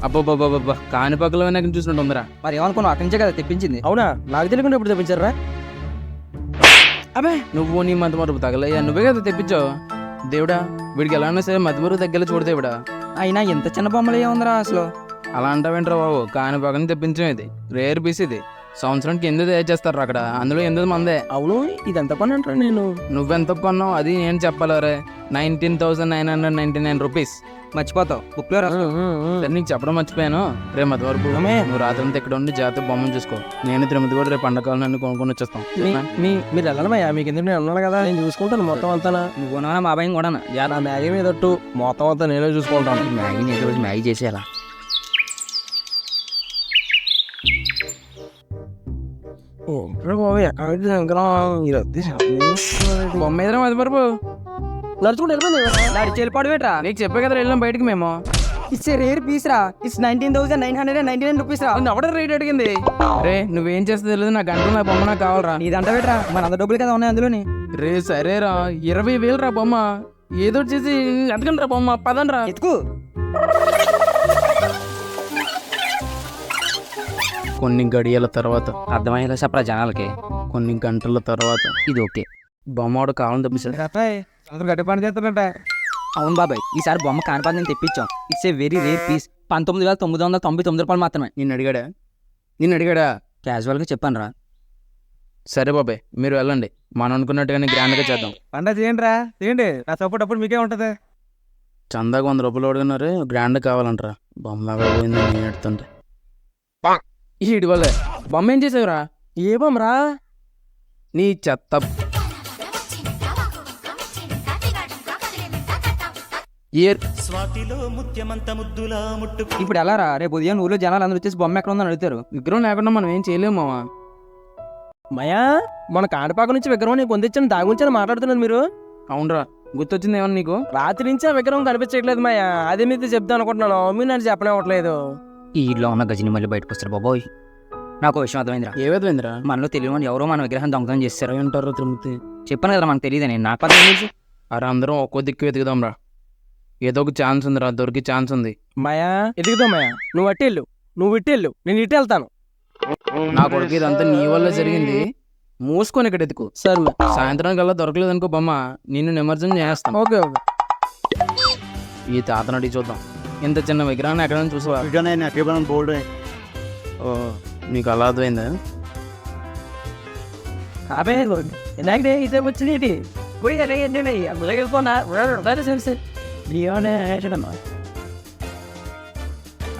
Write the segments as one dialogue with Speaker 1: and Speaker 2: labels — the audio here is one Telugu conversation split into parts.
Speaker 1: అబ్బబ్బబ్బబ్బా కానిపక్కలో నాకు చూసినట్టు ఉందరా.
Speaker 2: మరి ఏమనుకున్నావు, అక్కడి నుంచే కదా తెప్పించింది.
Speaker 3: అవునా, నాకు తెలియకుండా ఎప్పుడు తెప్పించారా?
Speaker 1: అబ్బే నువ్వు నీ మధ్యమరుపు తగలయ్యా, నువ్వే కదా తెప్పించావు. దేవుడా వీడికి ఎలా ఉన్నా సరే మధ్యమరుపు దగ్గర చూడు దేవుడా.
Speaker 2: అయినా ఇంత చిన్న బొమ్మలు ఏముందిరా అసలు.
Speaker 1: అలా అంటావేంట్రా బాబు, కానిపక్కన తెప్పించాం. ఇది రేర్ పీస్. ఇది సంవత్సరానికి ఎందుకు తయారు చేస్తారు అక్కడ, అందులో ఎందుకు మందే.
Speaker 3: అవును, ఇది ఎంత పని అంటారా? నేను
Speaker 1: నువ్వెంత కొన్నావు అది నేను చెప్పాలరే. 19,999 రూపీస్.
Speaker 2: మర్చిపోతావు, బుక్ లో రాసుకో.
Speaker 1: సరే నీకు చెప్పడం మర్చిపోయాను. రేపు మధ్యవరపు నువ్వు రాత్రి ఇక్కడ ఉండి జాతర బొమ్మను చూసుకో. నేను తిరుమతి కూడా రేపు పండగ నన్ను కొనుక్కొని వచ్చేస్తాం.
Speaker 3: మీరు వెళ్ళనమయ్యా, మీకు ఎందుకు నేను ఉన్నాను కదా, నేను చూసుకుంటాను మొత్తం అంతా.
Speaker 2: నువ్వు మా అబ్బాయి కూడా
Speaker 3: నా మ్యాగీ మీద మొత్తం అంతా నేనే చూసుకుంటాను.
Speaker 2: మ్యాగీని ఏదో రోజు మ్యాగీ చేసేయాలా.
Speaker 1: బొమ్మ ఎదురా మధ్యవరపు
Speaker 3: నడుచుకుంటూ వెళ్ళిపోయింది.
Speaker 2: నడిచి వెళ్ళిపోవడం ఏంట్రా.
Speaker 1: నీకు చెప్పే కదా వెళ్ళాం బయటికి మేము.
Speaker 2: ఇట్స్ రేర్ పీస్ రా. ఇట్స్ 19,999 రూపీస్ రా.
Speaker 1: ఎవడ రేట్ అడిగింది? రే నువ్వేం చేస్తే తెలియదు, నా గంట నా బొమ్మ నాకు కావాలరా.
Speaker 2: నీదంట పెట్టరా, మన అంత డబ్బులు కదా ఉన్నాయి అందులోని.
Speaker 1: రే సరేరా 20,000 రా బొమ్మ. ఏదో చేసి ఎంతకండి రా బొమ్మ, పదండ్రా.
Speaker 2: ఎత్తుకు.
Speaker 1: కొన్ని గడియల తర్వాత,
Speaker 2: అర్థమయ్యేలా చెప్పరా జనాలకి.
Speaker 1: కొన్ని గంటల తర్వాత
Speaker 2: ఇది ఓకే.
Speaker 1: బొమ్మవాడు కావాలని తెప్పించాడు.
Speaker 3: గట్టి పని చేస్తాడంట.
Speaker 2: అవును బాబాయ్, ఈసారి బొమ్మ కానిపాతి నేను తెప్పించాం. It's a very rare piece. 19,999 రూపాయలు మాత్రమే.
Speaker 1: నిన్ను అడిగాడా?
Speaker 2: క్యాజువల్గా చెప్పాను రా.
Speaker 1: సరే బాబాయ్ మీరు వెళ్ళండి, మనం అనుకున్నట్టుగానే గ్రాండ్గా చేద్దాం.
Speaker 3: పండగ చేయండి రా, చేయండి. నా సపోర్ట్ అప్పుడు మీకే ఉంటది.
Speaker 1: చందాకు 100 రూపాయలు అడుగున్నారు, గ్రాండ్ కావాలంటారా. బొమ్మ అక్కడ పోయింది నేను ఎడుతుంటే. ఈడి వల్లే బొమ్మ ఏం చేసావురా?
Speaker 3: ఏ బొమ్మ రా?
Speaker 1: నీ చెత్త.
Speaker 2: ఇప్పుడు ఎలా రా? రేపు ఉదయం ఊళ్ళో జనాలు అందరూ వచ్చేసి బొమ్మ ఎక్కడ ఉందని అడుగుతారు.
Speaker 1: విగ్రహం లేకుండా మనం ఏం చేయలేము మావా.
Speaker 3: మయా, మన కాణిపాక నుంచి విగ్రహం నేను పొందించాను, దాని గురించి మాట్లాడుతున్నారు మీరు.
Speaker 1: అవునరా, గుర్తొచ్చింది ఏమన్నా నీకు?
Speaker 3: రాత్రి నుంచి ఆ విగ్రహం కనిపించట్లేదు మాయా, అదే మీతో చెప్తాను అనుకుంటున్నాను, మీరు నన్ను చెప్పనివ్వట్లేదు.
Speaker 2: ఈ ఇల్లు ఉన్న గజని మళ్ళీ బయటకు వస్తారు బాబోయ్. నాకు విషయం అర్థమైందిరా.
Speaker 1: ఏ విధమైందిరా?
Speaker 2: మనలో తెలియని ఎవరో మన విగ్రహం దొంగతనం చేస్తారు.
Speaker 1: ఉంటారు తిరుమతి.
Speaker 2: చెప్పాను కదా మనకు తెలియదని. నాకు పని తెలుసు.
Speaker 1: అరే అందరం ఒక్కో దిక్కు వెతుకుదాం రా, ఏదో ఒక ఛాన్స్ ఉందిరా, దొరికి ఛాన్స్ ఉంది.
Speaker 3: మాయా ఎదుగుదాం మాయా, నువ్వు అట్టి వెళ్ళు, నువ్వు ఇటు వెళ్ళు, నేను ఇటు వెళ్తాను.
Speaker 1: నా కొడుకు ఇదంతా నీ వల్ల జరిగింది, మూసుకొని ఇక్కడ ఎదుకు.
Speaker 3: సరే
Speaker 1: సాయంత్రం కల్లా దొరకలేదు అనుకో బొమ్మ, నిన్ను నిమజ్జనం చేస్తాను.
Speaker 3: Okay okay.
Speaker 1: ఈ తాతనడి చూద్దాం. ఇంత చిన్న విగ్రహాన్ని ఎక్కడైనా చూసావా? ఓ నీకు అలా అర్థమైందా?
Speaker 3: అదే ఇలాగే ఇదే వచ్చింది.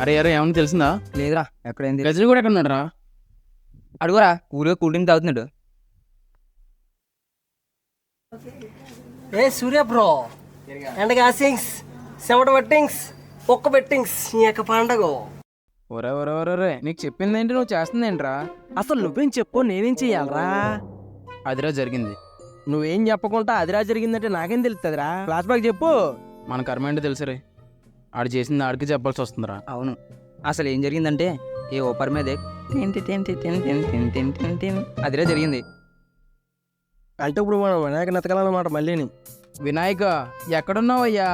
Speaker 1: అరే అరే ఏమన్నా తెలిసిందా?
Speaker 2: లేదురా, ఎక్కడైంది?
Speaker 1: గజని కూడా ఎక్కడ ఉన్నాడు రా?
Speaker 2: అడుగురా, ఊరిలో కూల్ డ్రింక్ తాగుతున్నాడు.
Speaker 3: ఏ సూర్య బ్రో, ఎండగా సింగ్స్ సెవెన్ బెట్టింగ్స్ ఒక్క బెట్టింగ్స్ నీ యొక్క పండగ.
Speaker 1: ఒరే ఒరే ఒరే నీకు చెప్పింది ఏంటి, నువ్వు చేస్తుంది ఏంట్రా?
Speaker 3: అసలు నువ్వేం చెప్పు, నేనేం చెయ్యాలరా?
Speaker 1: అదిరా జరిగింది.
Speaker 3: నువ్వేం చెప్పకుండా అదిరా జరిగిందంటే నాకేం తెలుస్తుందిరా? ఫ్లాష్ బ్యాక్ చెప్పు.
Speaker 1: మన కర్మ ఏంటో తెలుసు రే, ఆడు చేసింది ఆడికి చెప్పాల్సి వస్తుందిరా.
Speaker 2: అవును, అసలు ఏం జరిగిందంటే ఏ ఓపర్ మీదే అదిరే జరిగింది.
Speaker 3: అంటే ఇప్పుడు మనం వినాయక నెతకాలన్నమాట మళ్ళీని.
Speaker 1: వినాయక ఎక్కడున్నావయ్యా?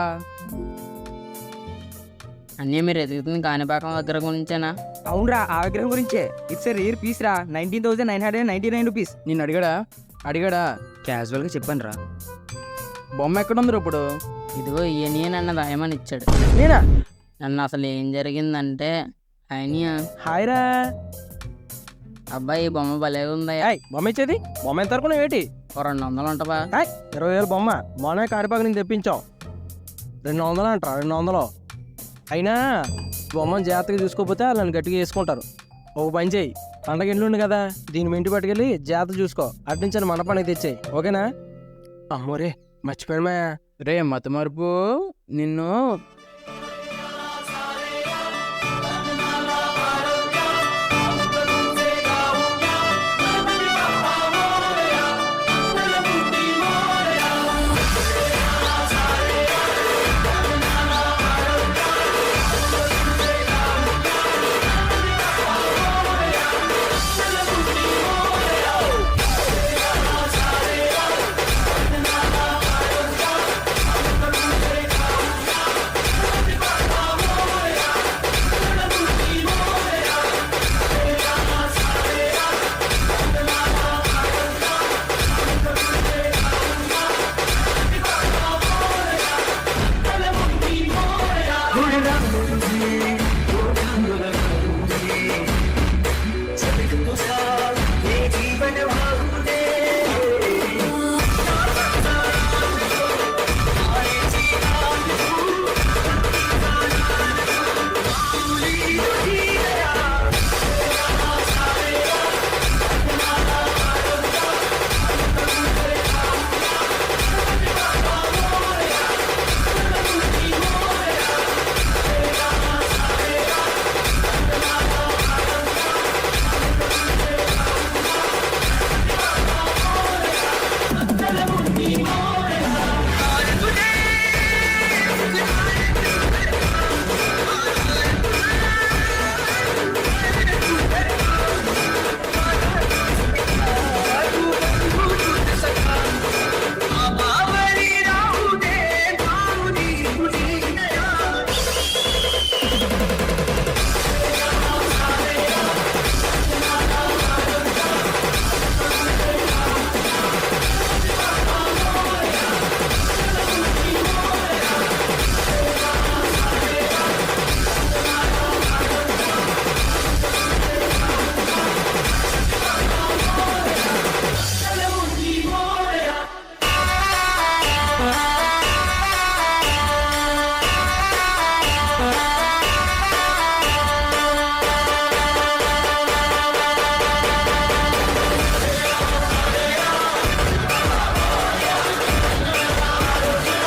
Speaker 4: అన్నీ మీరు ఎదుగుతుంది కాణిపాకం దగ్గర గురించేనా?
Speaker 2: అవునరా, ఆ విగ్రహం గురించే. ఇట్స్ ఏ రేర్ పీస్ రా. 19,999 రూపీస్.
Speaker 1: నిన్ను అడిగాడా?
Speaker 2: క్యాజువల్గా చెప్పాను రా.
Speaker 1: బొమ్మ ఎక్కడుందిరా ఇప్పుడు?
Speaker 4: ఇదిగో ఈయన నన్ను రాయమని ఇచ్చాడు.
Speaker 3: నేనా?
Speaker 4: నన్ను అసలు ఏం జరిగిందంటే ఆయన
Speaker 3: హాయ్ రా
Speaker 4: అబ్బాయి, ఈ బొమ్మ భలే ఉందయ్యా.
Speaker 3: బొమ్మ ఇచ్చేది. బొమ్మ ఎంత వరకు ఏంటి?
Speaker 4: 200 ఉంటబా?
Speaker 3: 20,000 బొమ్మ మొన్న కాడిపాక నుంచి తెప్పించాం. 200 అంటారా? 200 అయినా బొమ్మను జాగ్రత్తగా చూసుకోకపోతే వాళ్ళని గట్టిగా వేసుకుంటారు. ఒక పని చేయి, పండగ ఇంట్లో ఉంది కదా, దీని ఇంటి పట్టుకెళ్ళి జాగ్రత్త చూసుకో, అట్నుంచి మన పనికి తెచ్చేయి, ఓకేనా? అమ్మోరే మర్చిపోయామా?
Speaker 1: రే మతమరుపు, నిన్ను